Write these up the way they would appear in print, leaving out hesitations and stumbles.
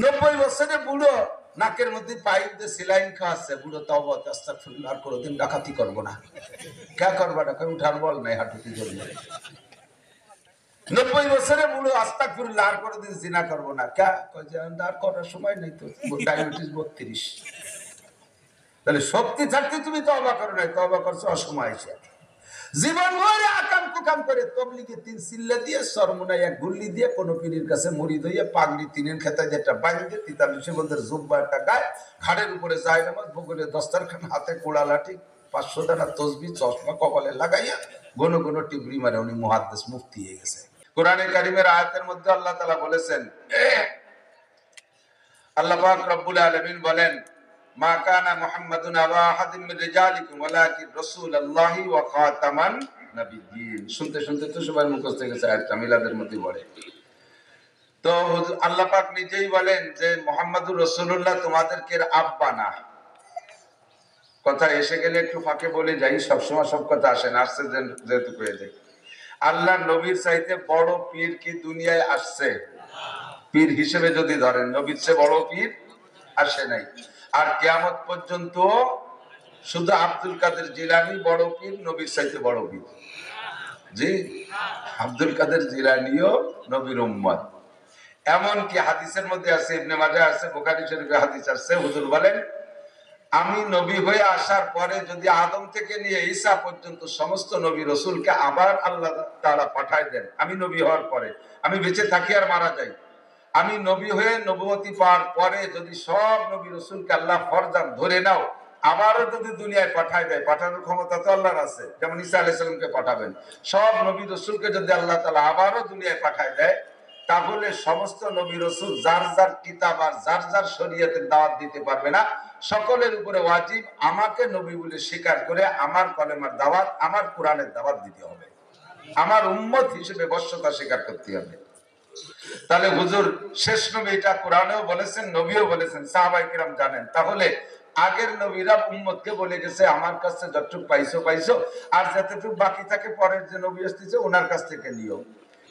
90 বছরে বুড়ো নাকের মধ্যে পাইপ দিয়ে সেলাইন খাওয়াচ্ছে, বুড়ো তওবা আস্তাগফিরুল্লাহ, আর কোনোদিন ডাকাতি করবো না। কে করবা না? উঠার বল নাই, হাঁটুটি জন্য। 90 বছরে বুড়ো আস্তাগফিরুল্লাহ, আর কোনোদিন জিনা করবো না। কে আর করার সময় নেই তো, ডায়াবেটিস 32। তাহলে শক্তি থাকতে তুমি তওবা করো নাই, তওবা করছো অসময় এসে। জীবন ভরে আকাম কুকাম করে তবলিগে 3 সিল্লা দিয়ে, সরমুনায় 1 গুল্লি দিয়ে, কোন পীরের কাছে মুড়ি দইয়ে, পাগড়ি 3 খেতায় যেটা বাইন্দে, 43 বন্ধের জুব্বা একটা গায়ে, ঘাড়ের উপরে যায় নামাজ, বগলে দস্তারখান, হাতে কোড়া লাঠি, 500 দানা তসবিহ, চশমা কপালে লাগাইয়া ঘন ঘন টিবরি মারে উনি মুহাদ্দিস, মুফতি হয়ে গেছে। কোরআনে কারিমের আয়াতের মধ্যে আল্লাহ তাআলা বলেছেন, আল্লাহ পাক রব্বুল আলামিন বলেন, মা কানা মুহাম্মাদুন আবা আহাদিন মির রিজালিকুম ওয়ালাকিন রাসূলুল্লাহি ওয়া খাতামান নাবিয়্যিন। শুনতে শুনতে তো সবার মুখস্থ হয়ে গেছে আয়াতটা, মিলাদের মধ্যে পড়ে। তো আল্লাহ পাক নিজেই বলেন যে মুহাম্মাদুর রাসূলুল্লাহ তোমাদেরকে আব্বা না। কথা এসে গেলে একটু ফাঁকে বলে যাই, সবসময় সব কথা আসে না, আসছে যেহেতু পেয়ে যাই। আল্লাহ নবীর চাইতে বড় পীর কি দুনিয়ায় আসছে? পীর হিসেবে যদি ধরেন, নবীর চেয়ে বড় পীর আসে নাই। আর কিয়ামত পর্যন্ত শুধু আব্দুল কাদের জিলানী বড় পীর, নবীর চাইতে বড় পীর। জি, আব্দুল কাদের জিলানীও নবীর উম্মত। এমন কি হাদিসের মধ্যে আছে, ইবনে মাজাহ আছে, বুখারী শরীফে হাদিস আছে, হুজুর বলেন, আমি নবী হয়ে আসার পরে যদি আদম থেকে নিয়ে ঈসা পর্যন্ত সমস্ত নবী রাসূলকে আবার আল্লাহ তাআলা পাঠায় দেন, আমি নবী হওয়ার পরে, আমি বেঁচে থাকি আর মারা যাই, আমি নবী হয়ে নবুয়তি পাওয়ার পরে যদি সব নবী রাসূলকে আল্লাহ ফরজান ধরে নাও, আবারও যদি দুনিয়ায় পাঠায় দেয়, পাঠানোর ক্ষমতা তো আল্লাহর আছে, যেমন ঈসা আলাইহিস সালামকে পাঠাবেন, সব নবী রাসূলকে যদি আল্লাহ তাআলা আবারও দুনিয়ায় পাঠায় দেয়, তাহলে সমস্ত নবী রাসূল যার যার কিতাব আর যার যার শরীয়তের দাওয়াত দিতে পারবে না। সকলের উপরে ওয়াজিব আমাকে নবী বলে স্বীকার করে আমার কলেমার দাওয়াত, আমার কোরআনের দাওয়াত দিতে হবে, আমার উম্মত হিসেবে বশ্যতা স্বীকার করতে হবে। তাহলে হুজুর শেষ নবী, এটা কোরআনেও বলেছেন, নবীও বলেছেন, সাহাবায়ে কিরাম জানেন। তাহলে আগের নবীরা উম্মতকে বলে গেছে, আমার কাছে যতটুকু পাইছো পাইছো, আর যতটুকু বাকি থাকে পরের যে নবী আসতেছে ওনার কাছ থেকে নিও।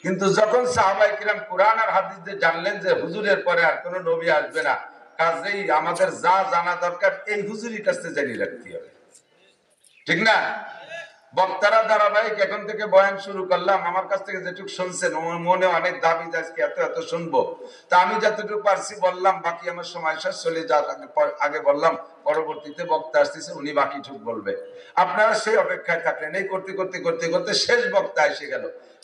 কিন্তু যখন সাহাবায়ে কিরাম কোরআন আর হাদিস দিয়ে জানলেন যে হুজুরের পরে আর কোনো নবী আসবে না, কাজেই আমাদের যা জানা দরকার এই হুজুরের কাছ থেকে জানিয়ে রাখতে হবে, ঠিক না? বক্তারা ধারাবাহিক এখন থেকে বয়ান শুরু করলাম, আমার কাছ থেকে যেটুকু শুনছেন মনে অনেক দাবি আজকে এত এত শুনবো, তা আমি যতটুকু পারছি বললাম, বাকি আমার সময় শেষ চলে যাওয়ার আগে বললাম পরবর্তীতে বক্তা আসতেছে, উনি বাকিটুকু বলবে। আপনারা সেই অপেক্ষায় থাকলেন, এই করতে করতে করতে করতে শেষ বক্তা এসে গেল।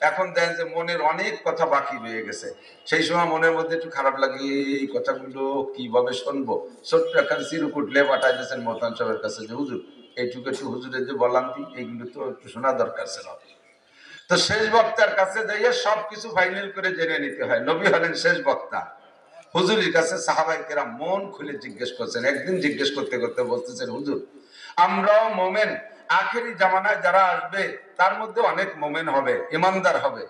এখন দেখেন যে মনের অনেক কথা বাকি রয়ে গেছে। সেই সময় মনের মধ্যে একটু খারাপ লাগে, এই কথাগুলো কিভাবে শুনবো। ছোট্ট একটা চিরকুট লে পাঠাই দিয়েছেন মোহতান সাহেবের কাছে যে হুজুর এইটুকু একটু হুজুরের যে বললাম এইগুলো তো একটু শোনা দরকার ছিল। তো শেষ বক্তার কাছে যাইয়ে সবকিছু ফাইনাল করে জেনে নিতে হয়। নবী হলেন শেষ বক্তা। হুজুরের কাছে সাহাবায়ে কেরাম মন খুলে জিজ্ঞেস করছেন। একদিন জিজ্ঞেস করতে করতে বলতেছেন, হুজুর আমরাও মোমেন, আখেরি জামানায় যারা আসবে তার মধ্যে অনেক মোমেন হবে, ইমানদার হবে,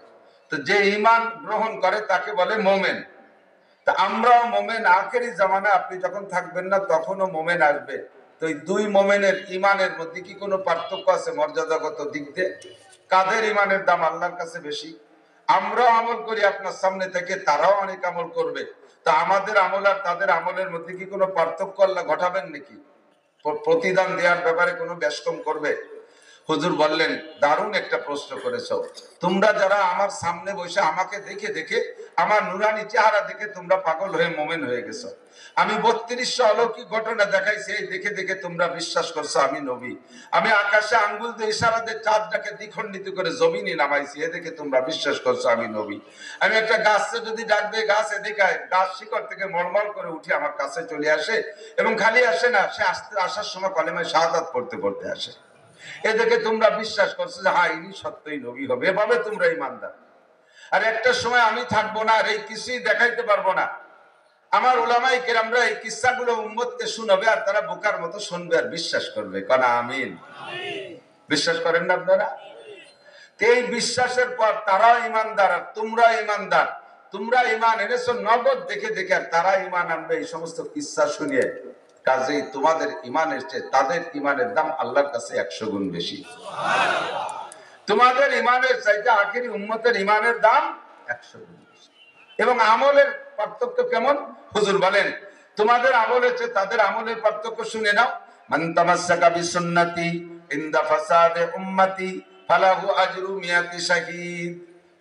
তো যে ইমান গ্রহণ করে তাকে বলে মোমেন। তা আমরাও মোমেন, আখেরি জামানায় আপনি যখন থাকবেন না তখনও মোমেন আসবে, তো এই দুই মোমেনের ইমানের মধ্যে কি কোনো পার্থক্য আছে মর্যাদাগত দিক দিয়ে? কাদের ইমানের দাম আল্লাহর কাছে বেশি? আমরাও আমল করি আপনার সামনে থেকে, তারাও অনেক আমল করবে, তা আমাদের আমল আর তাদের আমলের মধ্যে কি কোনো পার্থক্য আল্লাহ ঘটাবেন নাকি? প্রতিদান দেওয়ার ব্যাপারে কোনো ব্যস্তম করবে? হুজুর বললেন, দারুণ একটা প্রশ্ন করেছো, তোমরা যারা আমার সামনে বসে আমাকে দেখে দেখে, আমার নুরানি চেহারা দেখে তোমরা পাগল হয়ে মোমেন হয়ে গেছো। আমি 3200 অলৌকিক ঘটনা দেখাইছি, এই দেখে দেখে তোমরা বিশ্বাস করছো আমি নবী। আমি আকাশে আঙ্গুল দিয়ে ইশারা দিয়ে চাঁদটাকে দ্বিখণ্ডিত করে জমিনে নামাইছি, এ দেখে তোমরা বিশ্বাস করছো আমি নবী। আমি একটা গাছকে যদি ডাকবে, গাছ এদিকে গাছ শিকড় থেকে মরমর করে উঠে আমার কাছে চলে আসে, এবং খালি আসে না, সে আসার সময় কলেমায়ে শাহাদাত পড়তে পড়তে আসে। এদেরকে তোমরা বিশ্বাস করছো যে হ্যাঁ ইনি সত্যই নবী হবে, এভাবে তোমরা ঈমানদার। আর একটা সময় আমি থাকবো না, আর এই কিছুই দেখাইতে পারবো না, আমার উলামায়ে কেরামরা এই কিসসাগুলো উম্মতকে শোনাবে, আর তারা বোকার মতো শুনবে আর বিশ্বাস করবে। কানা আমিন। বিশ্বাস করেন না আপনারা? এই বিশ্বাসের পর তারা ঈমানদার আর তোমরা ঈমানদার, তোমরা ঈমান এনেছো নগদ দেখে দেখে, আর তারা ঈমান আনবে এই সমস্ত কিসসা শুনিয়ে। কাজেই তোমাদের ঈমানের চেয়ে তাদের ঈমানের দাম আল্লাহর কাছে 100 গুণ বেশি। সুবহানাল্লাহ। তোমাদের ঈমানের চাইতে আখেরি উম্মতের ঈমানের দাম 100 গুণ বেশি। এবং আমলের পার্থক্য কেমন? হুজুর বলেন তোমাদের আমল হচ্ছে তাদের আমলের পার্থক্য শুনে নাও। মান তামাসসাকা বিসুন্নতি ইনদা ফাসাদে উম্মতি ফালাহু আজরু মিয়াতি শাহীদ।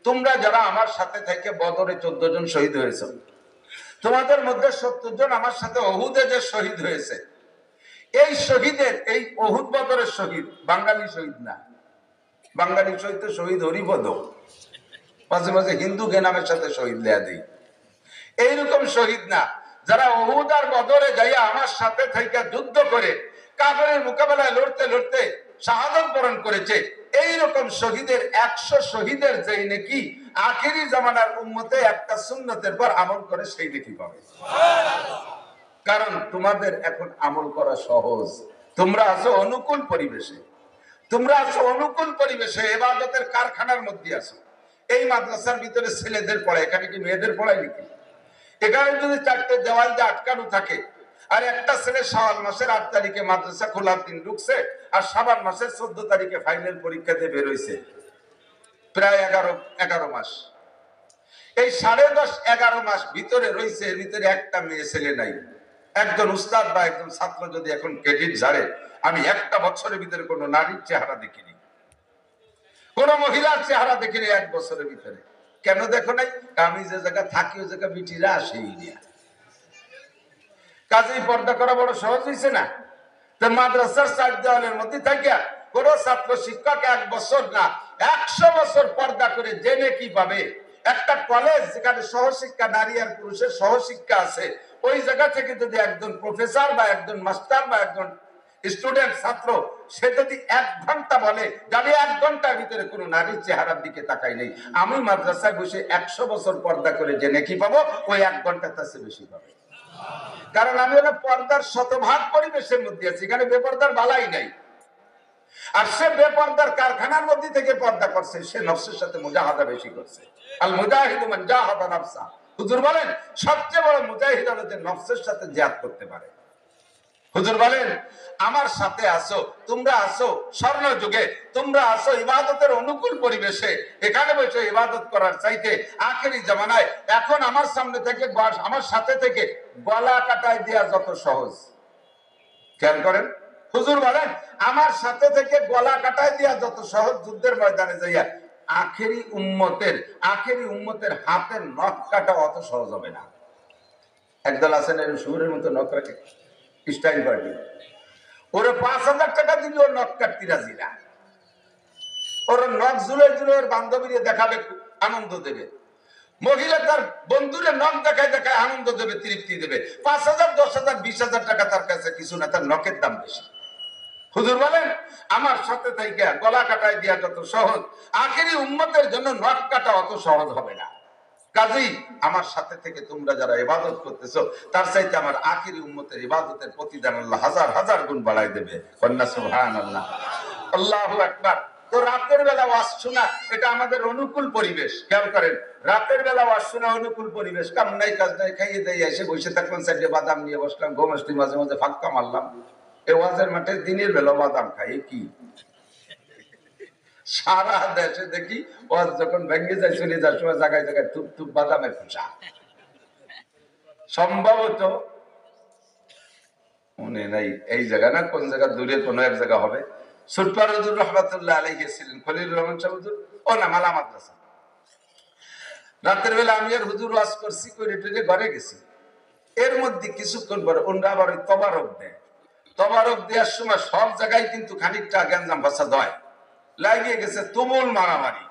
তোমরা যারা আমার সাথে থেকে বদরে 14 জন শহীদ হয়েছে, তোমাদের মধ্যে 70 জন আমার সাথে উহুদে যে শহীদ হয়েছে, এই শহীদের, এই উহুদ বদরের শহীদ বাঙালি শহীদ না। বাঙালি শহীদ তো শহীদ হরিপদ, মাঝে মাঝে হিন্দু নামের সাথে শহীদ দেয়া দিই, এইরকম শহীদ না। যারা উহুদ আর বদরে যাইয়া আমার সাথে থেকে যুদ্ধ করে কাফেরের মোকাবেলায় লড়তে লড়তে শাহাদাত বরণ করেছে, এইরকম শহীদের 100 শহীদের যেই নাকি আখেরি জামানার উম্মতে একটা সুন্নতের পর আমল করে সেই নাকি পাবে। কারণ তোমাদের এখন আমল করা সহজ, তোমরা আছো অনুকূল পরিবেশে, তোমরা আছো অনুকূল পরিবেশে, ইবাদতের কারখানার মধ্যে আছো। এই মাদ্রাসার ভিতরে ছেলেদের পড়ায়, এখানে কি মেয়েদের পড়ায় নাকি? এখানে যদি 4টে দেওয়াল দিয়ে আটকানো থাকে, আর একটা ছেলে শাওয়াল মাসের 8 তারিখে মাদ্রাসা খোলার দিন ঢুকছে, আর শাবান মাসের 14 তারিখে ফাইনাল পরীক্ষা দিয়ে বের হইছে, প্রায় 11 মাস। এই 10.5-11 মাস ভিতরে রয়েছে, এর ভিতরে একটা মেয়ে ছেলে নাই। একজন উস্তাদ বা একজন ছাত্র যদি এখন ক্রেডিট ঝাড়ে, আমি একটা বছরের ভিতরে কোনো নারীর চেহারা দেখিনি, কোন মহিলার চেহারা দেখিনি 1 বছরের ভিতরে। কেন দেখো নাই? আমি যে জায়গা থাকি ওই জায়গা বিটিরা আসেই না। কাজেই পর্দা করা বড় সহজ হয়েছে না। তো মাদ্রাসার 4 দেওয়ালের মধ্যে থাকিয়া কোন ছাত্র শিক্ষক 1 বছর না 100 বছর পর্দা করে জেনে কি পাবে? একটা কলেজ যেখানে সহশিক্ষা, নারী আর পুরুষের সহশিক্ষা আছে, ওই জায়গা থেকে যদি একজন প্রফেসর বা একজন মাস্টার বা একজন স্টুডেন্ট ছাত্র সে যদি 1 ঘন্টা বলে যাবে 1 ঘন্টার ভিতরে কোনো নারীর চেহারার দিকে তাকাই নেই, আমি মাদ্রাসায় বসে 100 বছর পর্দা করে জেনে কি পাবো? ওই 1 ঘন্টা তার চেয়ে বেশি পাবে। কারণ আমি হলো পর্দার শতভাগ পরিবেশের মধ্যে আছি, এখানে বেপর্দার বালাই নাই। আর সে বেপর্দার কারখানার মধ্যে থেকে পর্দা করছে, সে নফসের সাথে মুজাহাদা বেশি করছে। আল মুজাহিদু মান জাহাদা নাফসা। হুজুর বলেন সবচেয়ে বড় মুজাহিদ হলো যে নফসের সাথে জিহাদ করতে পারে। হুজুর বলেন আমার সাথে আসো, তোমরা আসো স্বর্ণ যুগে, তোমরা আসো ইবাদতের অনুকূল পরিবেশে। এখানে বসে ইবাদত করার চাইতে আখেরি জামানায় এখন আমার সামনে থেকে, আমার সাথে থেকে গলা কাটায় দেওয়া যত সহজ। খেয়াল করেন, হুজুর বলেন আমার সাথে থেকে গলা কাটায় দেওয়া যত সহজ, যুদ্ধের ময়দানে যাইয়া আখেরি উম্মতের হাতের নখ কাটা অত সহজ হবে না। একদল আছেন এর সুরের মতো নখ রাখে, স্টাইল পার্টি, ওরে 5,000 টাকা দিলে ওর নখ কাটতে রাজি না। ওর নখ জুলে জুলে ওর বান্ধবীরে দেখাবে, আনন্দ দেবে। মহিলা তার বন্ধুরে নখ দেখায় দেখায় আনন্দ দেবে, তৃপ্তি দেবে। 5,000, 10,000, 20,000 টাকা তার কাছে কিছু না, তার নখের দাম বেশি। হুজুর বলেন আমার সাথে থেকে গলা কাটায় দেওয়া যত সহজ, আখেরি উম্মতের জন্য নখ কাটা অত সহজ হবে না। কাজেই আমার সাথে থেকে তোমরা যারা ইবাদত করতেছো, তার চাইতে আমার আখেরি উম্মতের ইবাদতের প্রতিদান আল্লাহ হাজার হাজার গুণ বাড়াই দেবে। কন্যা সুবহানাল্লাহ, আল্লাহু আকবার। তো রাতের বেলা ওয়াজ শোনা এটা আমাদের অনুকূল পরিবেশ। খেয়াল করেন, রাতের বেলা ওয়াজ শোনা অনুকূল পরিবেশ। কাম নাই কাজ নাই, খাইয়ে দিয়ে এসে বসে থাকলাম, সাইডে বাদাম নিয়ে বসলাম, ঘুম আসলি, মাঝে মাঝে ফাঁকা মারলাম। এই ওয়াজের মাঠে দিনের বেলা বাদাম খাই কি? সারা দেশে দেখি ওয়াজ যখন ভেঙে যায়, চলে যাওয়ার সময় জায়গায় জায়গায় টুপ টুপ বাদামের খোসা। সম্ভবত মনে নাই এই জায়গা না, কোন জায়গা দূরে কোন এক জায়গা হবে। সুরপার হুজুর রহমাতুল্লাহ আলাইহি ছিলেন, খলিলুর রহমান সাহেব হুজুর, ও না মালা মাদ্রাসা। রাতের বেলা আমি আর হুজুর ওয়াজ করছি, করে টুরে ঘরে গেছি। এর মধ্যে কিছুক্ষণ পরে ওনরা আবার ওই তবারক দেয়। তবারক দেওয়ার সময় সব জায়গায় কিন্তু খানিকটা গ্যাঞ্জাম ফাসাদ হয়, লাগিয়ে গেছে তুমুল মারামারি।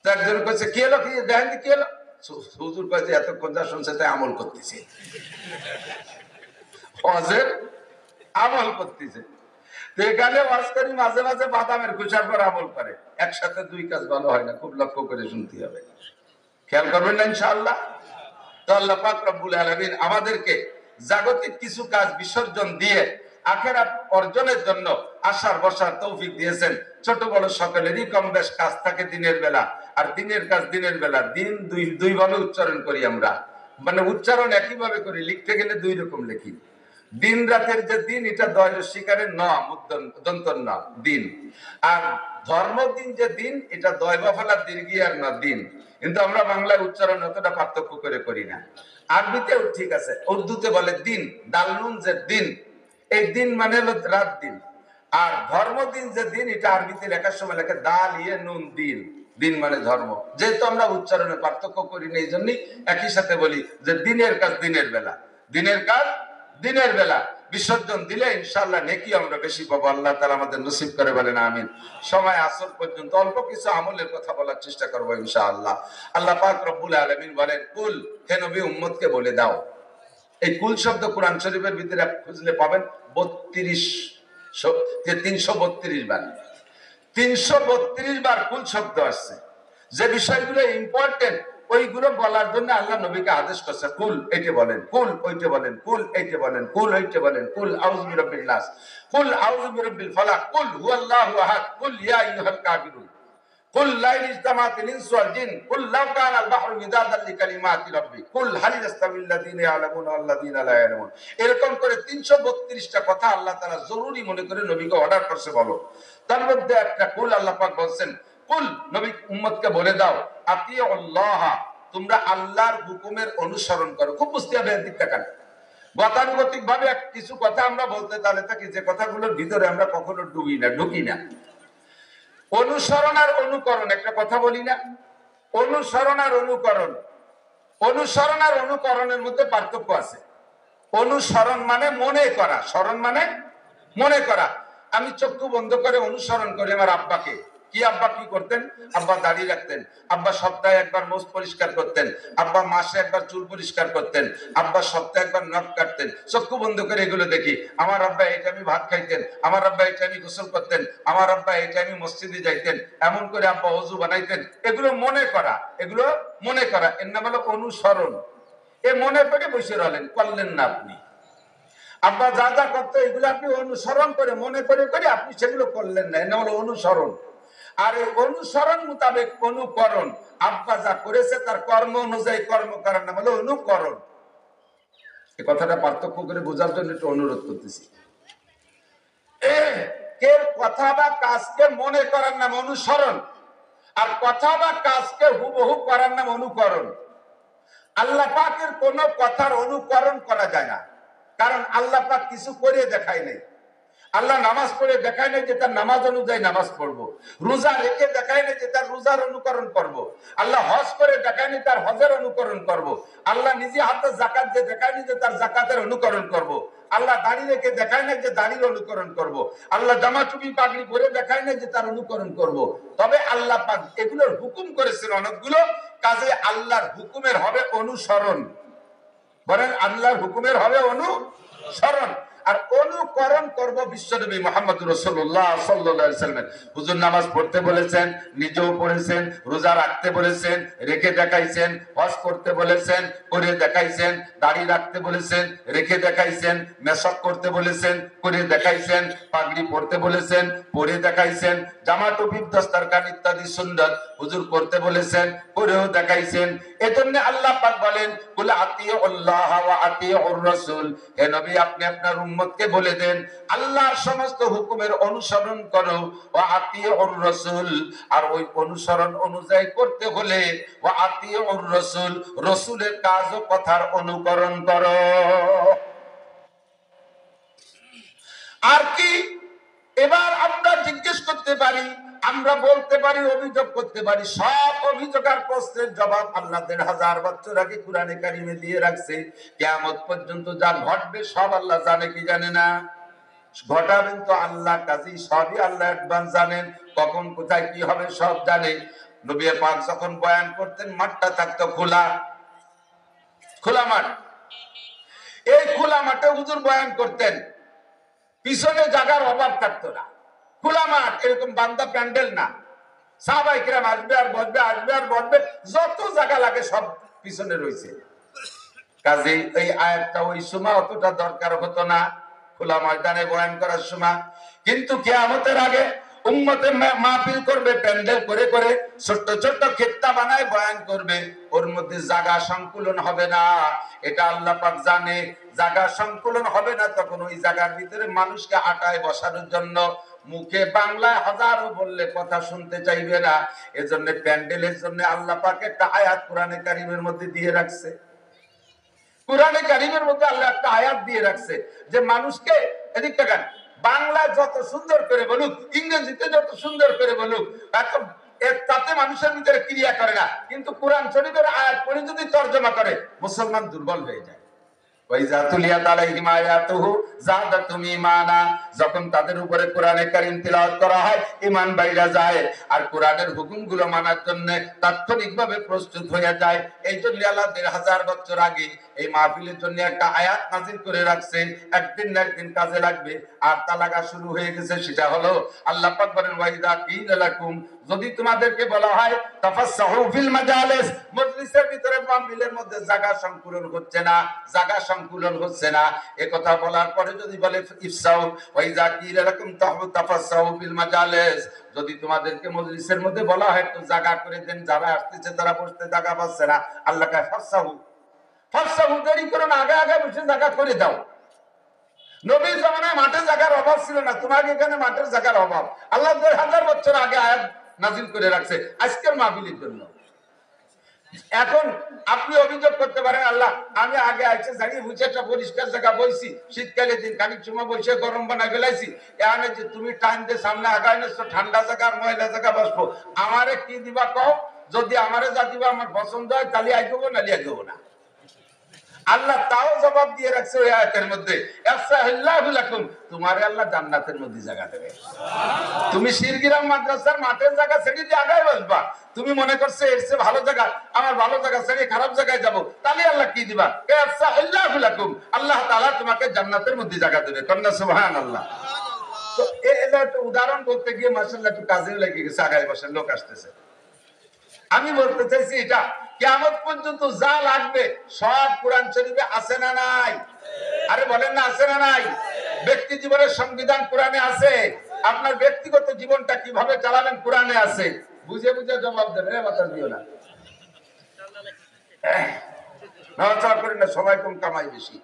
একজন কইছে কি হলো, কি দেখেন কি হলো? হুজুর কয়েছে এতক্ষণ যা শুনছে তাই আমল করতেছে, ওয়াজের আমল করতেছে। তো এখানে ওয়াজ করি, মাঝে মাঝে বাদামের খোসার পর আমল করে। একসাথে 2 কাজ ভালো হয় না, খুব লক্ষ্য করে শুনতে হবে। খেয়াল করবেন না ইনশাআল্লাহ। তো আল্লাহ পাক রব্বুল আলামিন আমাদেরকে জাগতিক কিছু কাজ বিসর্জন দিয়ে আখিরাত অর্জনের জন্য আশার বসার তৌফিক দিয়েছেন। ছোট বড় সকলেরই কম বেশ কাজ থাকে দিনের বেলা, আর দিনের কাজ দিনের বেলা। দিন দুই ভাবে উচ্চারণ করি আমরা, মানে উচ্চারণ একই ভাবে করি, লিখতে গেলে 2 রকম লিখি। দিন রাতের যে দিন, এটা দয়ের শিকারের ন দন্তর ন দিন। আর ধর্মদিন যে দিন, এটা দয় বাফালা দীর্ঘি আর না দিন। কিন্তু আমরা বাংলায় উচ্চারণ অতটা পার্থক্য করে করি না। আরবিতেও ঠিক আছে, উর্দুতে বলে দিন, দালনুন যে দিন, এই দিন মানে হলো রাত দিন। আর ধর্মদিন যে দিন, এটা আরবিতে লেখার সময় লেখে দাল ইয়ে নুন দিন, দিন মানে ধর্ম। যেহেতু আমরা উচ্চারণে পার্থক্য করি না, এই জন্যই একই সাথে বলি যে দিনের কাজ দিনের বেলা, দিনের কাজ দিনের বেলা। বিসর্জন দিলে ইনশাআল্লাহ নেকি আমরা বেশি পাবো। আল্লাহ তাআলা আমাদের নসিব করে বলেন আমিন। সময় আসর পর্যন্ত অল্প কিছু আমলের কথা বলার চেষ্টা করবো ইনশাআল্লাহ। আল্লাহ পাক রব্বুল আলামিন বলেন, কুল, হে নবী উম্মতকে বলে দাও। এই কুল শব্দ কোরআন শরীফের ভিতরে খুঁজলে পাবেন 332 বার, 332 বার কুল শব্দ আসছে। যে বিষয়গুলো ইম্পর্টেন্ট ওইগুলো বলার জন্য আল্লাহ নবীকে আদেশ করছে, কুল এইটা বলেন, কুল ওইটা বলেন, কুল এইটা বলেন, কুল ওইটা বলেন, কুল আউযু বিরাব্বিন নাস, কুল আউযু বিরাব্বিল ফালাক, কুল হুয়াল্লাহু আহাদ, কুল ইয়া আইয়ুহাল কাফিরুন, কুল লা ইজতামাআতিল ইনসু ওয়াল জিন, কুল লাউ কানাল বাহরু মিদাদান লিকালিমাতি রাব্বি, কুল হাল ইয়াস্তাবিল লাযিনা ইয়ালামুনা ওয়াল লাযিনা লা ইয়ালামুন। এরকম করে 332টা কথা আল্লাহ তাআলা জরুরি মনে করে নবীকে অর্ডার করছে বলো। তার মধ্যে একটা কুল আল্লাহ পাক বলছেন, কুল নবী উম্মতকে বলে দাও, আতিউল্লাহ, তোমরা আল্লাহর হুকুমের অনুসরণ করো। খুব বুঝতে হবে এদিক তাকান। গতানুগতিক ভাবে কিছু কথা আমরা বলতে তাহলে থাকি যে কথাগুলোর ভিতরে আমরা কখনো ঢুকি না। অনুসরণ আর অনুকরণ একটা কথা বলি না, অনুসরণ আর অনুকরণ, অনুসরণ আর অনুকরণের মধ্যে পার্থক্য আছে। অনুসরণ মানে মনে করা, স্মরণ মানে মনে করা। আমি চক্ষু বন্ধ করে অনুসরণ করি আমার আব্বাকে। কি আব্বা কি করতেন? আব্বা দাড়ি রাখতেন, আব্বা সপ্তাহে একবার মোষ পরিষ্কার করতেন, আব্বা মাসে একবার চুল পরিষ্কার করতেন, আব্বা সপ্তাহে একবার নখ কাটতেন। চক্ষু বন্ধ করে এগুলো দেখি। আমার আব্বা এই টাইমে ভাত খাইতেন, আমার আব্বা এই টাইমে গোসল করতেন, আমার আব্বা এই টাইমে মসজিদে যাইতেন, এমন করে আব্বা ওযু বানাইতেন। এগুলো মনে করা, এগুলো মনে করা, এর নাম হলো অনুসরণ। এ মনে করে বসে রইলেন, করলেন না আপনি। আব্বা যা যা করতো এগুলো আপনি অনুসরণ করে মনে করে আপনি সেগুলো করলেন না, এর নাম হলো অনুসরণ। আর এই অনুসরণ মোতাবেক অনুকরণ, আব্বা যা করেছে তার কর্ম অনুযায়ী কর্ম করার নাম হলো অনুকরণ। এই কথাটা পার্থক্য করে বোঝার জন্য একটু অনুরোধ করতেছি। এর কথা বা কাজকে মনে করার নাম অনুসরণ, আর কথা বা কাজকে হুবহু করার নাম অনুকরণ। আল্লাহ পাকের কোন কথার অনুকরণ করা যায় না, কারণ আল্লাহ পাক কিছু করে দেখায় নাই। আল্লাহ নামাজ পড়ে দেখায় নাই যে তার নামাজ অনুযায়ী নামাজ পড়বো, রোজা রেখে দেখায় নাই যে তার রোজার অনুকরণ করব। আল্লাহ হজ করে দেখায় নাই তার হজের অনুকরণ করব। আল্লাহ নিজে হাতে যাকাত দিয়ে দেখায় নাই যে তার যাকাতের অনুকরণ করব। আল্লাহ দাড়ি রেখে দেখায় নাই যে দাড়ির অনুকরণ করব। আল্লাহ জামা টুপি পাগড়ি পরে দেখায় নাই যে তার অনুকরণ করব। তবে আল্লাহ পাক এগুলোর হুকুম করেছেন অনেকগুলো, কাজে আল্লাহর হুকুমের হবে অনুসরণ। বলেন আল্লাহর হুকুমের হবে অনুসরণ। আর অনুকরণ করব বিশ্বনবী মুহাম্মদ রাসূলুল্লাহ সাল্লাল্লাহু আলাইহি ওয়াসাল্লাম। হুজুর নামাজ পড়তে বলেছেন, নিজেও পড়েছেন, রোজা রাখতে বলেছেন, রেখে দেখাইছেন, হজ করতে বলেছেন, করে দেখাইছেন, দাড়ি রাখতে বলেছেন, রেখে দেখাইছেন, মেশক করতে বলেছেন, করে দেখাইছেন, পাগড়ি পড়তে বলেছেন, পরে দেখাইছেন, জামা টুপি দস্তারখান ইত্যাদি সুন্নাত হুজুর করতে বলেছেন, করেও দেখাইছেন। এজন্য আল্লাহ পাক বলেন, কুল আতিউল্লাহ ওয়া আতিউর রাসূল, হে নবী আপনি আপনার উম্মতকে বলে দেন আল্লাহর সমস্ত হুকুমের অনুসরণ করো, ওয়া আতিউর রাসূল, আর ওই অনুসরণ অনুযায়ী করতে হলে ওয়া আতিউর রাসূল, রাসূলের কাজ ও কথার অনুকরণ করো। আর কি এবার আমরা জিজ্ঞেস করতে পারি, আমরা বলতে পারি, অভিযোগ করতে পারি, সব অভিযোগ আর প্রশ্নের জবাব আল্লাহ ১,৫০০ বছর আগে কোরআনে কারিমে দিয়ে রাখছে। কিয়ামত পর্যন্ত যা ঘটবে সব আল্লাহ জানে কি জানে না? ঘটাবেন তো আল্লাহ, কাজী সবই আল্লাহ অ্যাডভান্স জানেন, কখন কোথায় কি হবে সব জানে। নবী পাক যখন বয়ান করতেন মাঠটা থাকতো খোলা, খোলা মাঠ। এই খোলা মাঠে হুজুর বয়ান করতেন, পিছনে জায়গার অভাব থাকতো না, খোলা মাঠ, এরকম বান্দা প্যান্ডেল না। সাহাবায়ে কেরাম আসবে আর বসবে, আসবে আর বসবে, যত জায়গা লাগে সব পিছনে রয়েছে। কাজে এই আয়াতটা ওই সময় অতটা দরকার হতো না, খোলা ময়দানে বয়ান করার সময়। কিন্তু কিয়ামতের আগে উম্মতে মাহফিল করবে, প্যান্ডেল করে করে ছোট্ট ছোট্ট খেত্তা বানায় বয়ান করবে, ওর মধ্যে জায়গা সংকুলন হবে না। এটা আল্লাহ পাক জানে জায়গা সংকুলন হবে না, তখন ওই জায়গার ভিতরে মানুষকে আটায় বসানোর জন্য মুখে বাংলায় হাজারো বললে কথা শুনতে চাইবে না। এজন্য প্যান্ডেলের জন্য আল্লাহ পাক একটা আয়াত কোরআনে কারিমের মধ্যে দিয়ে রাখছে। কোরআনে কারিমের মধ্যে আল্লাহ একটা আয়াত দিয়ে রাখছে যে মানুষকে এদিক তাকান, বাংলায় যত সুন্দর করে বলুক, ইংরেজিতে যত সুন্দর করে বলুক, তাতে মানুষের ভিতরে ক্রিয়া করে না। কিন্তু কোরআন শরীফের আয়াত পড়ে যদি তর্জমা করে, মুসলমান দুর্বল হয়ে যায়। যখন তাদের উপরে কোরআনে কারীম তিলাওয়াত করা হয়, ঈমান বাইরা যায় আর কোরআনের হুকুমগুলো মানার জন্য তাৎক্ষণিকভাবে প্রস্তুত হয়ে যায়। এই জন্য আল্লাহ ১৫০০ বছর আগে এই মাহফিলের জন্য একটা আয়াত নাযিল করে রাখছে, একদিন না একদিন কাজে লাগবে। আর তা লাগা শুরু হয়ে গেছে। সেটা হলো আল্লাহ পাক বলেন, ওয়াইদা কিলা লাকুম, যদি তোমাদেরকে বলা হয় তাফাসসাহু ফিল মাজালিস, মজলিসের ভিতরে মাহফিলের মধ্যে জায়গা সংকুলন হচ্ছে না, জায়গা সংকুলন হচ্ছে না, এই কথা বলার পরে যদি বলে ইফসাউ ওয়াইদা কিলা লাকুম তাফাসসাহু ফিল মাজালিস, যদি তোমাদেরকে মজলিসের মধ্যে বলা হয় তো জায়গা করে দেন, যারা আসতেছে তারা বসতে জায়গা পাচ্ছে না, আল্লাহ কয় ফাসসাহু, ফাসসাহু, দেরি করো না, আগে আগে বসে জায়গা করে দাও। নবীর জামানায় মাঠের জায়গার অভাব ছিল না, তোমার এখানে মাঠের জায়গার অভাব। আল্লাহ ১৫০০ বছর আগে আয়াত নাযিল করে রাখছে আজকের মাহফিলের জন্য। এখন আপনি অভিযোগ করতে পারেন, আল্লাহ আমি আগে আইছে জায়গা বুঝে একটা পরিষ্কার জায়গা বইছি, শীতকালে দিন খানিক সময় বসে গরম বানাই ফেলাইছি, এখানে যে তুমি টাইম দিয়ে সামনে আগায় নিচ্ছ, ঠান্ডা জায়গা আর ময়লা জায়গা বসবো, আমারে কি দিবা কও? যদি আমারে যা দিবা আমার পছন্দ হয় তাহলে আইগব, নালি আইগব না। আল্লাহ তাও জবাব দিয়ে রাখছে ওই আয়াতের মধ্যে, আফসাহিল্লাহু লাকুম, তোমারে আল্লাহ জান্নাতের মধ্যে জায়গা দেবে। তুমি শিরগিরাম মাদ্রাসার মাঠের জায়গা ছেড়ে দিয়ে আগায় বসবা, তুমি মনে করছো এর চেয়ে ভালো জায়গা, আমার ভালো জায়গা ছেড়ে খারাপ জায়গায় যাব, তাহলে আল্লাহ কি দিবা? আফসাহিল্লাহু লাকুম, আল্লাহ তাআলা তোমাকে জান্নাতের মধ্যে জায়গা দেবে। কন্যা সুবহানাল্লাহ। তো এটা একটা উদাহরণ বলতে গিয়ে মাশাআল্লাহ একটু কাজে লেগে গেছে, আগায় বসেন, লোক আসতেছে। আমি বলতে চাইছি এটা কিয়ামত পর্যন্ত যা লাগবে সব কোরআন শরীফে আছে না নাই? আরে বলেন না, আছে না নাই? ব্যক্তি জীবনের সংবিধান কোরআনে আছে, আপনার ব্যক্তিগত জীবনটা কিভাবে চালাবেন কোরআনে আছে। বুঝে বুঝে জবাব দেবেন, বাতাস দিও না, নড়াচড়া করেন না, সবাই কম কামাই বেশি।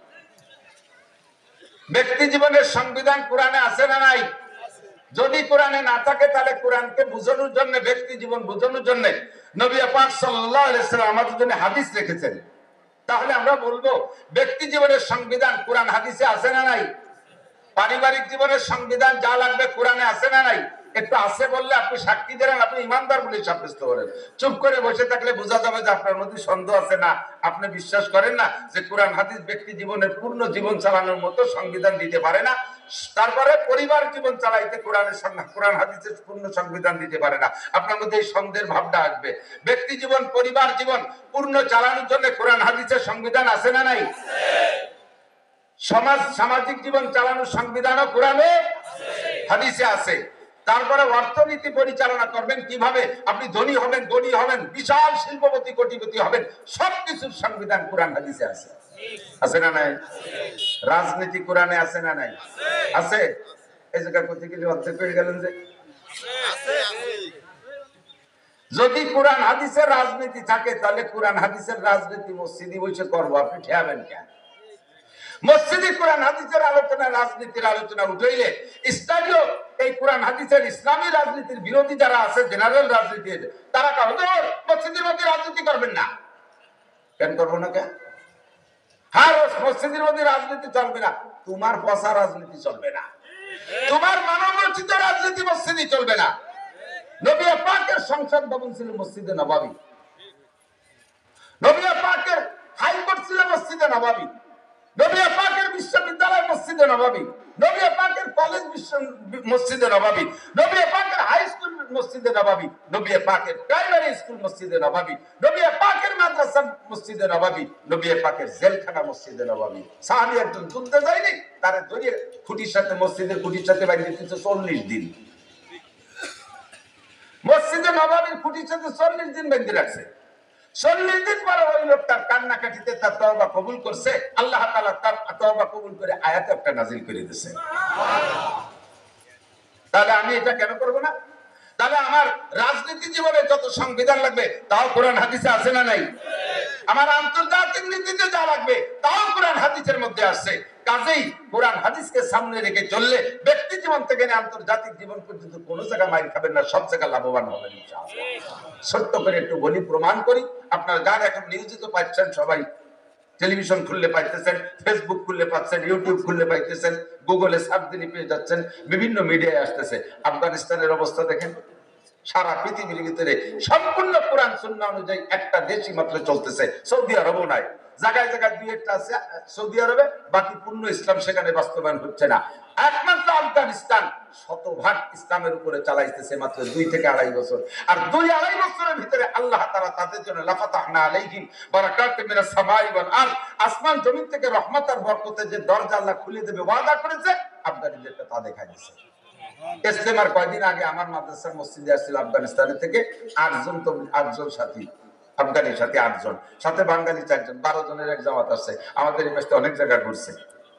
ব্যক্তি জীবনের সংবিধান কোরআনে আছে না নাই? যদি কোরআনে না থাকে তাহলে কোরআনকে বোঝানোর জন্য, ব্যক্তি জীবন বোঝানোর জন্য নবী পাক সাল্লাল্লাহু আলাইহি ওয়াসাল্লাম আমাদের জন্য হাদিস রেখেছেন। তাহলে আমরা বলবো ব্যক্তি জীবনের সংবিধান কোরআন হাদিসে আছে না নাই? পারিবারিক জীবনের সংবিধান যা লাগবে কোরআনে আছে না নাই? একটু আছে বললে আপনি সাক্ষী দেন, আপনি ইমানদার বলে সাব্যস্ত করেন। চুপ করে বসে থাকলে বোঝা যাবে যে আপনার মধ্যে সন্দেহ আছে, না আপনি বিশ্বাস করেন না যে কোরআন হাদিস ব্যক্তি জীবনের পূর্ণ জীবন চালানোর মতো সংবিধান দিতে পারে না। তারপরে পরিবার জীবন চালাইতে কোরআন হাদিসের পূর্ণ সংবিধান দিতে পারে না। আপনার মধ্যে এই সন্দেহের ভাবটা আসবে। ব্যক্তি জীবন, পরিবার জীবন পূর্ণ চালানোর জন্য কোরআন হাদিসের সংবিধান আছে না নাই? সামাজিক জীবন চালানোর সংবিধানও কোরআনে হাদিসে আছে। তারপরে অর্থনীতি পরিচালনা করবেন কিভাবে, আপনি ধনী হবেন, গণী হবেন, বিশাল শিল্পপতি, কোটিপতি হবেন, সবকিছুর সংবিধান কোরআন হাদিসে আছে। আছে না নাই? রাজনীতি কোরআনে আছে না নাই? আছে। এই জায়গা করতে গেলে অর্ধেক হয়ে গেলেন যে। যদি কোরআন হাদিসের রাজনীতি থাকে তাহলে কোরআন হাদিসের রাজনীতি মসজিদে বসে করবো, আপনি ঠেয়াবেন কেন? মসজিদে কোরআন হাদিসের আলোচনা, রাজনীতির আলোচনা উঠাইলে স্টাডিও এই কোরআন হাদিসের ইসলামী রাজনীতির বিরোধী যারা আছে, জেনারেল রাজনীতির, তারা মসজিদের মধ্যে রাজনীতি করবেন না। কেন করবো না? কেন? হ্যাঁ, মসজিদের মধ্যে রাজনীতি চলবে না, তোমার পচা রাজনীতি চলবে না, তোমার মানবরচিত রাজনীতি মসজিদে চলবে না। নবী পাকের সংসদ ভবন ছিল মসজিদে নববী, নবী পাকের হাইকোর্ট ছিল মসজিদে নববী, নবী পাকের বিশ্ববিদ্যালয় মসজিদে নববী, নবী পাকের কলেজ মসজিদে নববী, নবী পাকের হাই স্কুল মসজিদে নববী, নবী পাকের প্রাইমারি স্কুল মসজিদে নববী, নবী পাকের মাদ্রাসা মসজিদে নববী, নবী পাকের জেলখানা মসজিদে নববী। সাহাবী একজন যুদ্ধে যায়নি, তারে ধরে খুঁটির সাথে, মসজিদের খুঁটির সাথে বাইরে দিতে 40 দিন। মসজিদে নববীর খুঁটির সাথে 40 দিন বেঁধে রাখছে। 40 দিন পরে ওই লোক তার কান্নাকাটিতে তার তওবা কবুল করছে, আল্লাহ তাআলা তার তওবা কবুল করে আয়াত একটা নাযিল করে দিয়েছে। তাহলে আমি এটা কেন করব না? তাহলে আমার রাজনীতি জীবনে যত সংবিধান লাগবে তাও কোরআন হাদিসে আছে না নাই? আমার আন্তর্জাতিক নীতিতে যা লাগবে তাও কোরআন হাদিসের মধ্যে চলে আসছে। কাজেই কোরআন হাদিসকে সামনে রেখে চললে ব্যক্তি জীবন থেকে নিয়ে আন্তর্জাতিক জীবন পর্যন্ত কোন জায়গায় মাইর খাবেন না, সব জায়গায় লাভবান হবেন ইনশাআল্লাহ। সত্য করে একটু বলি, প্রমাণ করি। আপনারা যারা এখন নিয়োজিত পাচ্ছেন, সবাই টেলিভিশন খুললে পাইতেছেন, ফেসবুক খুললে পাচ্ছেন, ইউটিউব খুললে পাইতেছেন, গুগলে সার্চ দিলে পেয়ে যাচ্ছেন, বিভিন্ন মিডিয়ায় আসতেছে। আফগানিস্তানের অবস্থা দেখেন, সারা পৃথিবীর ভিতরে সম্পূর্ণ কোরআন সুন্নাহ অনুযায়ী একটা দেশই মাত্র চলতেছে, সৌদি আরবও নাই, জায়গায় জায়গায় দুই একটা আছে সৌদি আরবে, বাকি পূর্ণ ইসলাম সেখানে বাস্তবায়ন হচ্ছে না। একমাত্র আফগানিস্তান শতভাগ ইসলামের উপরে চালাইতেছে মাত্র 2 থেকে 2.5 বছর। আর 2-2.5 বছরের ভিতরে আল্লাহ তাআলা তাদের জন্য লাফাতাহনা আলাইহিম বারাকাতুম মিনাস সামাই ওয়াল আরদ, আসমান জমিন থেকে রহমত আর বরকতের যে দরজা আল্লাহ খুলে দেবে ওয়াদা করেছে, আফগানিদেরকে তা দেখাই দিয়েছে। ইস্তেমার কয়েকদিন আগে আমার মাদ্রাসার মসজিদে আসছিল আফগানিস্তানের থেকে 8 সাথী, আফগানি সাথী 8 জন, সাথে বাঙালি 4 জন, 12 জনের এক জামাত আছে। আমাদের এই পাশে অনেক জায়গা ঘুরছে।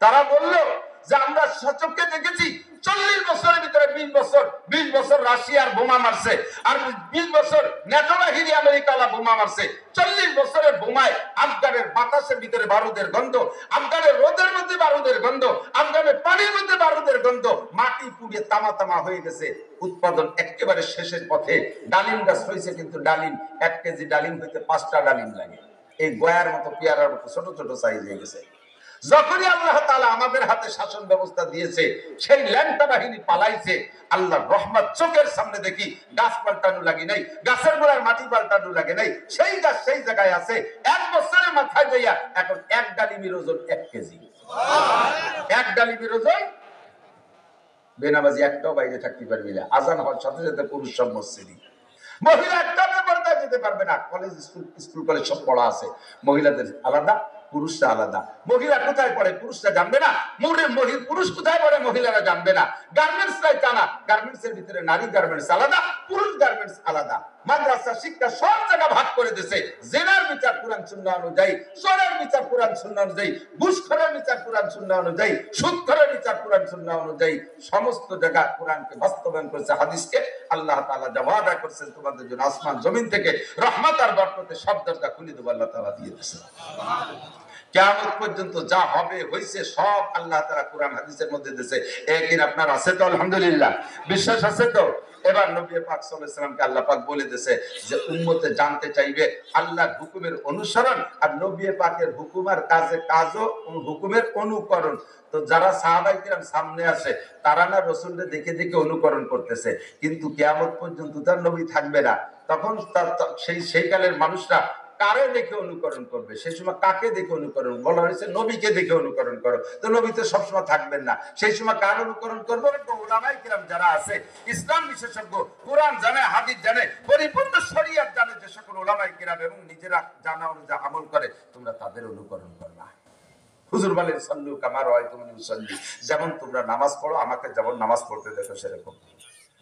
তারা বললো যে আমরা সচক্ষে দেখেছি 40 বছরের ভিতরে 20 বছর রাশিয়ার বোমা মারছে, আর 20 বছর ন্যাটো বাহিনী আমেরিকালা বোমা মারছে। 40 বছরের বোমায় আফগানের বাতাসের ভিতরে বারুদের গন্ধ, আফগানের রোদের মধ্যে বারুদের গন্ধ, আফগানের পানির মধ্যে বারুদের গন্ধ, মাটি পুড়িয়ে তামা তামা হয়ে গেছে। উৎপাদন একেবারে শেষের পথে। ডালিম গাছ হয়েছে, কিন্তু ডালিম 1 কেজি ডালিম হইতে 5টা ডালিম লাগে। এই গয়ার মতো পেয়ারার মতো ছোট ছোট সাইজ হয়ে গেছে। যখনই আল্লাহ তাআলা আমাদের হাতে শাসন ব্যবস্থা দিয়েছে, সেই ল্যাংটা বাহিনী পালাইছে। আল্লাহর রহমত চোখের সামনে দেখি, গাছ পাল্টানো লাগে নাই, গাছের গোড়ার মাটি পাল্টানো লাগে নাই, সেই গাছ সেই জায়গায় আছে। 1 বছরের মাথায় যাইয়া এখন 1 ডালিমের ওজন 1 কেজি। 1 ডালিমের ওজন। বেনামাজি একটাও বাইরে থাকতে পারবি না, আজান হওয়ার সাথে সাথে পুরুষ সব মসজিদে, মহিলা একটাও পর্দায় যেতে পারবে না। কলেজ স্কুল কলেজ সব পড়া আছে, মহিলাদের আলাদা, পুরুষরা আলাদা। মহিলা কোথায় পড়ে পুরুষরা জানবে না, পুরুষ কোথায় পড়ে মহিলারা জানবে না। গার্মেন্টস নাই টানা, গার্মেন্টস এর ভিতরে নারী গার্মেন্টস আলাদা, পুরুষ গার্মেন্টস আলাদা। মাদ্রাসা শিক্ষা সব জায়গা ভাগ করে দিয়েছে। জেনার বিচার কোরআন সুন্নাহ অনুযায়ী, চোরের বিচার কোরআন সুন্নাহ অনুযায়ী, ঘুষখোরের বিচার কোরআন সুন্নাহ অনুযায়ী, সুদখোরের বিচার কোরআন সুন্নাহ অনুযায়ী। সমস্ত জায়গা কোরআনকে বাস্তবায়ন করেছে, হাদিসকে। আল্লাহ তাআলা ওয়াদা করেছেন তোমাদের জন্য আসমান জমিন থেকে রহমত আর বরকতের সব দরজা খুলে দেব, আল্লাহ তাআলা দিয়ে দিয়েছেন। কিয়ামত পর্যন্ত যা হবে হইছে সব আল্লাহ তাআলা কোরআন হাদিসের মধ্যে দিয়েছে। একদিন আপনার আছে তো আলহামদুলিল্লাহ, বিশ্বাস আছে তো। এবার নবী পাক সাল্লাল্লাহু আলাইহি ওয়াসাল্লামকে আল্লাহ পাক বলে দিয়েছে যে উম্মতে জানতে চাইবে আল্লাহর হুকুমের অনুসরণ আর নবী পাকের হুকুম আর কাজও হুকুমের অনুকরণ। তো যারা সাহাবায়ে কিরাম সামনে আছে, তারা না রাসূলকে দেখে দেখে অনুকরণ করতেছে, কিন্তু কিয়ামত পর্যন্ত তার নবী থাকবে না। তখন সেই কালের মানুষরা কারে দেখে অনুকরণ করবে? সেই সময় কাকে দেখে অনুকরণ? বলা হয়েছে নবীকে দেখে অনুকরণ করো। তো নবী তো সবসময় থাকবেন না, সেই সময় কার অনুকরণ করবো? উলামায়ে কিরাম যারা আছে, ইসলাম বিশেষজ্ঞ, কোরআন জানে, হাদিস জানে, পরিপূর্ণ শরীয়ত জানে, যে সকল উলামায়ে কিরাম এবং নিজেরা জানা অনুযায়ী আমল করে, তোমরা তাদের অনুকরণ করবা। হুজুর বলেন সাল্লু কামা রাআইতুমুনি উসাল্লি, যেমন তোমরা নামাজ পড়ো, আমাকে যেমন নামাজ পড়তে দেখো সেরকম।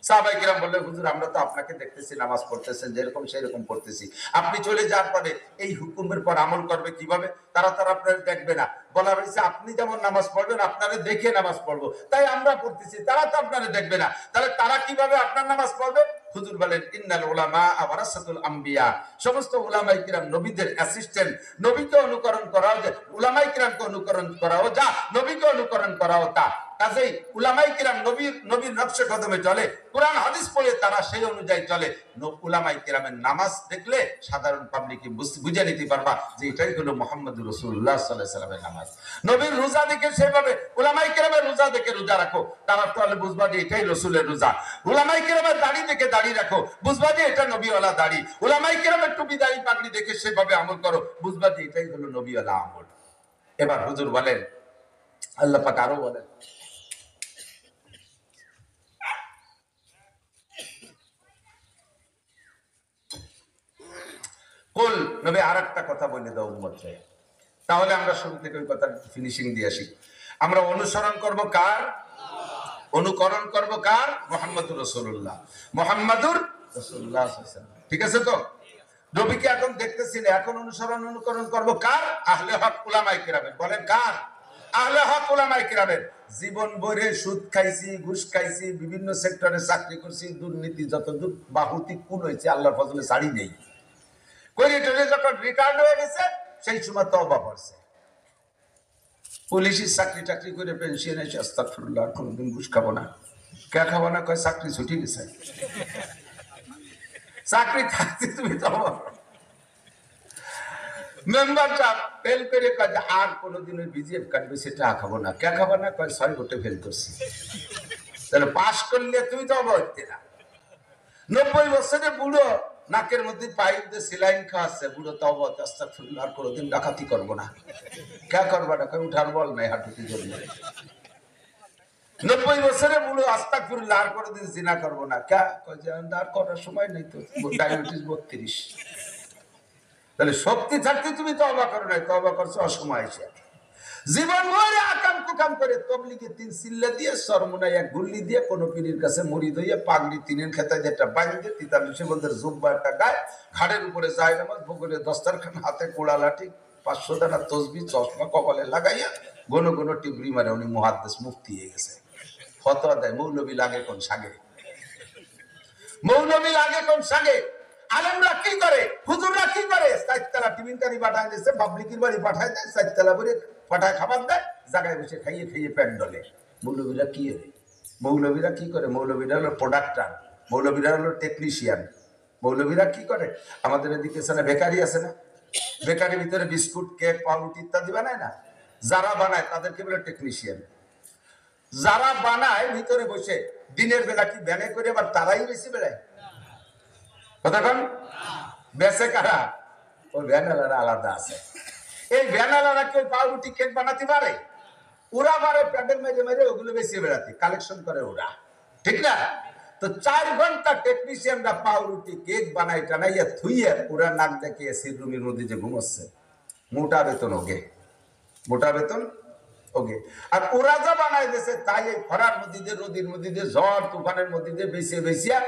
সাহাবায়ে কিরাম বললেন হুজুর আমরা তো আপনাকে দেখতেছি নামাজ পড়তেছেন, যেরকম সেরকম পড়তেছি, আপনি চলে যাওয়ার পরে এই হুকুমের পর আমল করবে কিভাবে? তারা আপনার দেখবে না। বলা হয়েছে আপনি যেমন নামাজ পড়বেন, আপনারে দেখে নামাজ পড়বো, তাই আমরা পড়তেছি, তারা তো আপনারে দেখবে না, তাহলে তারা কিভাবে আপনার নামাজ পড়বে? হুজুর বলেন ইন্নাল উলামা ওয়ারাসাতুল আম্বিয়া, সমস্ত উলামায়ে কিরাম নবীদের অ্যাসিস্ট্যান্ট। নবীকে অনুকরণ করাও যে, উলামায়ে কিরামকে অনুকরণ করাও যা, নবীকে অনুকরণ করাও তা। কাজেই উলামায়ে কিরাম নবীর নকশে কদমে চলে, কোরআন হাদিস পড়ে তারা সেই অনুযায়ী চলে। উলামায়ে কিরামের নামাজ দেখলে সাধারণ পাবলিক বুঝে নিতে পারবা যে এটাই হলো মুহাম্মদুর রাসূলুল্লাহ সাল্লাল্লাহু আলাইহি ওয়াসাল্লামের নামাজ। নবীর রোজা দেখে সেভাবে উলামায়ে কিরামের রোজা দেখে রোজা রাখো, তারা তাহলে বুঝবা যে এটাই রাসূলের রোজা। উলামায়ে কিরামের দাড়ি দেখে দাড়ি রাখো, বুঝবা যে এটা নবীওয়ালা দাড়ি। উলামায়ে কিরামের টুপি দাড়ি পাগড়ি দেখে সেভাবে আমল করো, বুঝবা যে এটাই হলো নবীওয়ালা আমল। এবার হুজুর বলেন, আল্লাহ পাক আরো বলেন, কুল নবী আরেকটা কথা বলে দাও উম্মতকে। তাহলে আমরা শুরু থেকে ওই কথা ফিনিশিং দিয়ে আসি। আমরা অনুসরণ করব কার? অনুকরণ করব কার? মুহাম্মদুর রাসূলুল্লাহ, মুহাম্মদুর রাসূলুল্লাহ সাল্লাল্লাহু আলাইহি ওয়াসাল্লাম। ঠিক আছে তো? নবীকে এখন দেখতেছি না, এখন অনুকরণ করব কার? আহলে হক উলামায়ে কিরামের। বলেন কার? আহলে হক উলামায়ে কিরামের। জীবন ভরে সুদ খাইছি, ঘুষ খাইছি, বিভিন্ন সেক্টরে চাকরি করছি, দুর্নীতি যতদূর বাহুতি কোন হয়েছে আল্লাহর ফজলে ছাড়ি নেই। যখন রিটার্ন হয়ে গেছে সেই সময় তওবা করছে। পুলিশের চাকরি টাকরি করে পেনশন এসে আস্তাগফিরুল্লাহ কোনোদিন ঘুষ খাবো না। কে খাবো না? কয় চাকরি ছুটি গেছে। চাকরি থাকতে তুমি তো মেম্বারটা ফেল করে কয় আর কোনোদিন ওই বিজিএফ কাটবে সেটা খাবো না। কে খাবো না? কয় 6 ভোটে ফেল করছি। তাহলে পাশ করলে তুমি তো অবৈধ না। 90 বছরের বুড়ো নাকের মধ্যে পাইপ দিয়ে সেলাইন খাওয়াচ্ছে, বুড়ো তো অবৈধ। আস্তাগফিরুল্লাহ আর কোনোদিন ডাকাতি করবো না। কে করবা না? কয় উঠার বল নাই হাঁটুটি জন্য। 90 বছরের বুড়ো আস্তাগফিরুল্লাহ আর কোনোদিন জিনা করবো না। কে কয় যে আর করার সময় নেই তো, ডায়াবেটিস 32। তাহলে শক্তি থাকতে তুমি তওবা করো নাই, তওবা করছো অসময় এসে। জীবন ভরে আকাম কুকাম করে তবলিগে 3 সিল্লা দিয়ে সরমুনায় 1 গুল্লি দিয়ে কোন পীরের কাছে মুরিদ হইয়া পাগড়ি 3 খেতায় যেটা বাইন্ধে 43 বন্ধের জুব্বা একটা গায়ে, খাড়ের উপরে যায় নামাজ, বগলে দস্তারখান, হাতে কোড়া লাঠি, 500 দানা তসবিহ, চশমা কপালে লাগাইয়া ঘন ঘন টিবরি মারে উনি মুহাদ্দিস মুফতি হয়ে গেছে। ফতোয়া দেয় মৌলবী লাগে কোন সাগে, মৌলবী লাগে কোন সাগে। আলেমরা কি করে, হুজুররা কি করে? 4 তলা টিফিনকারি পাঠায় দিয়েছে, পাবলিকের বাড়ি পাঠায় দেয়, 4 তলা করে পাঠায় খাবার দেয়, জায়গায় বসে খাইয়ে খাইয়ে পেট ডলে। মৌলবীরা কি রে? মৌলবীরা কি করে? মৌলবীরা হলো প্রোডাক্টার, মৌলবীরা হলো টেকনিশিয়ান। মৌলবীরা কি করে? আমাদের এদিকে বেকারি আছে না, বেকারির ভিতরে বিস্কুট, কেক, পাউরুটি ইত্যাদি বানায় না, যারা বানায় তাদেরকে বলে টেকনিশিয়ান। যারা বানায় ভিতরে বসে দিনের বেলা কি ব্যানে করে আবার তারাই বেশি বেড়ায়। কতক্ষণ বেঁচে কারা? ওই ভ্যানালারা আলাদা আছে। এই ভ্যানালারা কেউ পাউরুটি কেক বানাতে পারে? ওরা পারে প্যান্ডেল মেরে মেরে ওগুলো বেশি বেড়াতে, কালেকশন করে ওরা, ঠিক না? তো 4 ঘন্টা টেকনিশিয়ানরা পাউরুটি কেক বানাই টানাইয়া থুইয়ে ওরা নাক দেখে এসির রুমের মধ্যে যে ঘুমাচ্ছে, মোটা বেতন ওকে, মোটা বেতন ওকে। আর ওরা যা বানাই দিয়েছে তাই এই খরার মধ্যে দিয়ে, নদীর মধ্যে দিয়ে, ঝড় তুফানের মধ্যে দিয়ে বেঁচে বেঁচিয়া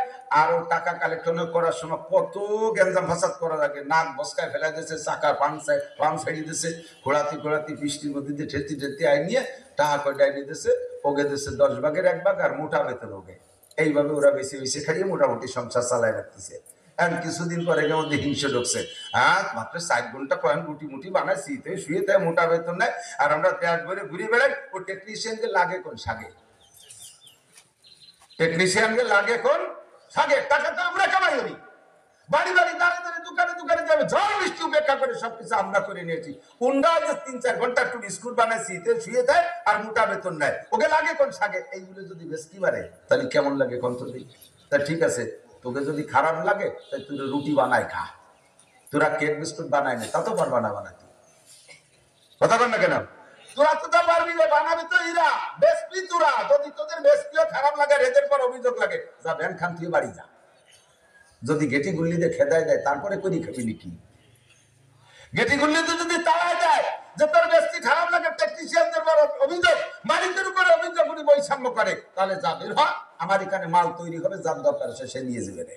আরো টাকা কালেকশন করার সময় কত গ্যাঞ্জাম ফাসাদ করা লাগে। নাক বসকায় ফেলা দিয়েছে, চাকা পান ছাড়িয়ে দিয়েছে, ঘোড়াতি ঘোড়াতি বৃষ্টির মধ্যে দিয়ে ঠেলতে ঠেলতে আই নিয়ে টাকা কয় ডাইনি দিয়েছে, ওকে দিয়েছে 10 ভাগের 1 ভাগ, আর মোটা বেতন ওকে। এইভাবে ওরা বেশি বেশি খাইয়ে মোটামুটি সংসার চালায় রাখতেছে। এখন কিছুদিন পরে মধ্যে হিংসে ঢুকছে, মাত্র 4 ঘন্টা কয়েন রুটি মুটি বানায় শীতে শুয়ে তাই মোটা বেতন নেয়, আর আমরা পেট ভরে ঘুরে বেড়াই। ও টেকনিশিয়ানকে লাগে কোন সাগে, টেকনিশিয়ানকে লাগে কোন সাগে? টাকা তো আমরা কামাই করি, বাড়ি বাড়ি দাঁড়িয়ে দাঁড়িয়ে দোকানে দোকানে যাবে, ঝড় বৃষ্টি উপেক্ষা করে সবকিছু আমরা করে নিয়েছি। উন্ডা যে 3-4 ঘন্টা একটু বিস্কুট বানায় শীতে শুয়ে দেয় আর মোটা বেতন নেয়, ওকে লাগে কোন সাগে? এইগুলো যদি বেশকি বাড়ে তাহলে কেমন লাগে কোন তো দিই? তা ঠিক আছে, তোকে যদি খারাপ লাগে তাই তুই রুটি বানায় খা, তোরা কেক বিস্কুট বানায় না, তা তো পারবা না বানাতে। কথা বল না কেন? তোরা তো তা পারবি না, বানাবি তো এরা, বেশপি তোরা। যদি তোদের বেশপিও খারাপ লাগে, রেজের পর অভিযোগ লাগে, যা ব্যান খান তুই বাড়ি যা। যদি গেটি গুল্লি দিয়ে খেদায় দেয় তারপরে করি খাবি নাকি? গেটি গুল্লি দিয়ে যদি তাড়ায় দেয় যে তোর বেশি খারাপ লাগে, টেকনিশিয়ানদের উপর অভিযোগ, মালিকদের উপরে অভিযোগ, উনি বৈষম্য করে, তাহলে যা বের হয়, আমার এখানে মাল তৈরি হবে, যার দরকার সে নিয়ে যাবে।